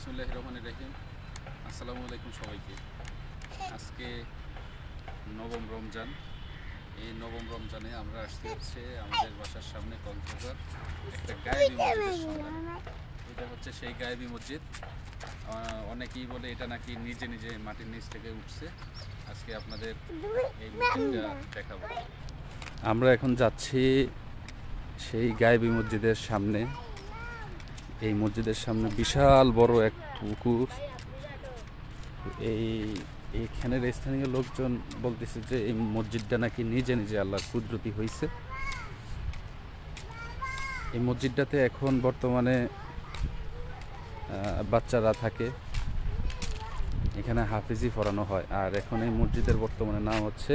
বিসমিল্লাহির রহমানির রহিম। আসসালামু আলাইকুম সবাইকে। আজকে নবম রমজান। এই নবম রমজানে আমরা আসতে হচ্ছে আমাদের বাসার সামনে কক্সবাজার একটা গায়েবী মসজিদের সন্ধানে। এটা হচ্ছে সেই গায়েবী মসজিদ। অনেকেই বলে এটা নাকি নিজে নিজে মাটির নিচ থেকে উঠছে। আজকে আপনাদের এই মসজিদটা দেখাবো। আমরা এখন যাচ্ছি সেই গায়েবী মসজিদের সামনে। এই মসজিদের সামনে বিশাল বড় এক পুকুর। এইখানের স্থানীয় লোকজন বলতেছে যে এই মসজিদটা নাকি নিজে নিজে আল্লাহর কুদরতি হয়েছে। এই মসজিদটাতে এখন বর্তমানে বাচ্চারা থাকে, এখানে হাফিজি পড়ানো হয়। আর এখন এই মসজিদের বর্তমানে নাম হচ্ছে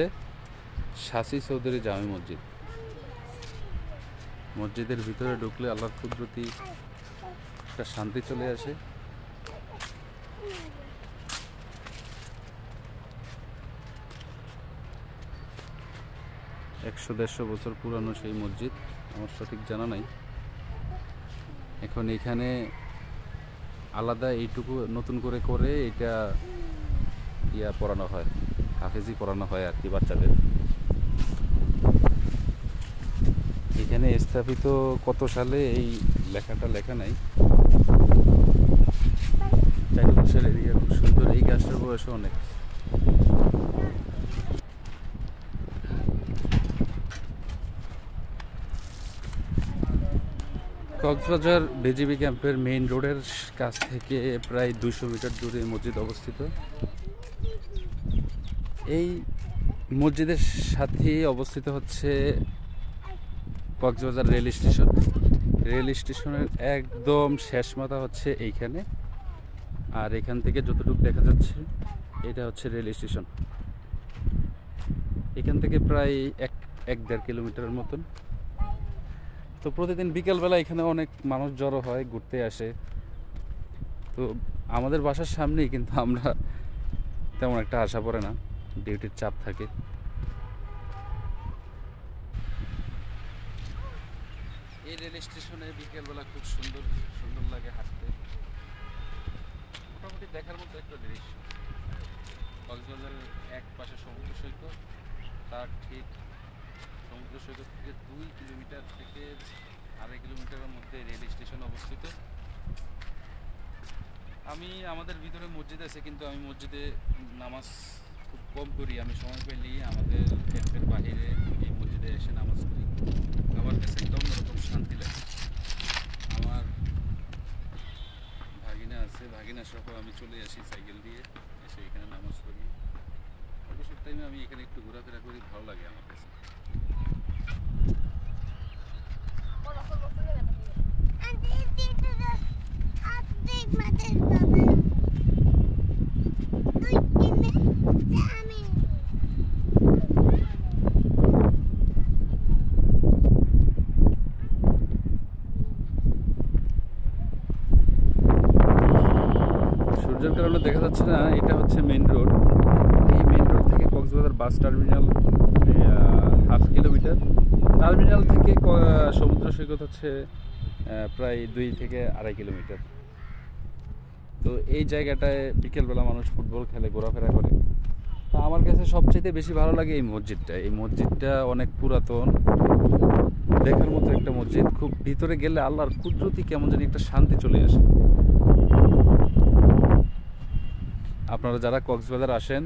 শাসি চৌধুরী জামি মসজিদ। মসজিদের ভিতরে ঢুকলে আল্লাহর কুদরতি একটা শান্তি চলে আসে। একশো দেড়শো বছর পুরানো সেই মসজিদ, আমার সঠিক জানা নাই। এখন এখানে আলাদা এইটুকু নতুন করে করে এটা পড়ানো হয়, হাফেজি পড়ানো হয় আর কি বাচ্চাদের। এখানে স্থাপিত কত সালে এই লেখাটা লেখা নাই। চারিপাশের এরিয়া খুব সুন্দর। এই গাছটার বয়সও অনেক। কক্সবাজার বিজিবি ক্যাম্পের মেইন রোডের কাছ থেকে প্রায় 200 মিটার দূরে মসজিদ অবস্থিত। এই মসজিদের সাথে অবস্থিত হচ্ছে কক্সবাজার রেল স্টেশন। রেল স্টেশনের একদম শেষ মাথা হচ্ছে এইখানে। আর এখান থেকে যতটুকু দেখা যাচ্ছে এটা হচ্ছে রেল স্টেশন। এখান থেকে প্রায় 1-1.5 কিলোমিটারের মতন। তো প্রতিদিন বিকেলবেলা এখানে অনেক মানুষ জড়ো হয়, ঘুরতে আসে। তো আমাদের বাসার সামনেই, কিন্তু আমরা তেমন একটা আসা পড়ে না, ডিউটির চাপ থাকে। এই রেল স্টেশনে বিকেলবেলা খুব সুন্দর সুন্দর লাগে হাঁটতে। মোটামুটি দেখার মতো একটা দৃশ্য। কক্সবাজারের এক পাশে সমুদ্র সৈকত, তার ঠিক সমুদ্র সৈকত থেকে 2 কিলোমিটার থেকে 2.5 কিলোমিটারের মধ্যে রেল স্টেশন অবস্থিত। আমি আমাদের ভিতরে মসজিদ আছে, কিন্তু আমি মসজিদে নামাজ খুব কম করি। আমি সময় পেলেই আমাদের ক্যাম্পের বাহিরে এই মসজিদে এসে নামাজ করি। আমার কাছে একটা অন্যরকম শান্তি লাগে। আমার ভাগিনা আছে, ভাগিনা সহ আমি চলে আসি সাইকেল দিয়ে, এসে এখানে নামাজ পড়ি। অবসর টাইমে আমি এখানে একটু ঘোরাফেরা করি, ভালো লাগে আমার কাছে। সূর্যের কারণে দেখা যাচ্ছে না, এটা হচ্ছে মেইন রোড। এই মেইন রোড থেকে Cox's Bazar bus terminal 1/2 kilometre. Terminal থেকে সমুদ্র সৈকত হচ্ছে প্রায় 2 থেকে 2.5 কিলোমিটার। তো এই জায়গাটায় বিকেলবেলা মানুষ ফুটবল খেলে, ঘোরাফেরা করে। তো আমার কাছে সবচেয়ে বেশি ভালো লাগে এই মসজিদটা। এই মসজিদটা অনেক পুরাতন, দেখার মতো একটা মসজিদ। খুব ভিতরে গেলে আল্লাহর কুদরতি কেমন জানি একটা শান্তি চলে আসে। আপনারা যারা কক্সবাজার আসেন,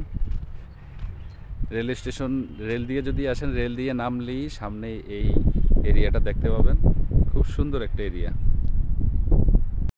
রেল স্টেশন, রেল দিয়ে যদি আসেন, রেল দিয়ে নামলেই সামনে এই এরিয়াটা দেখতে পাবেন। খুব সুন্দর একটা এরিয়া।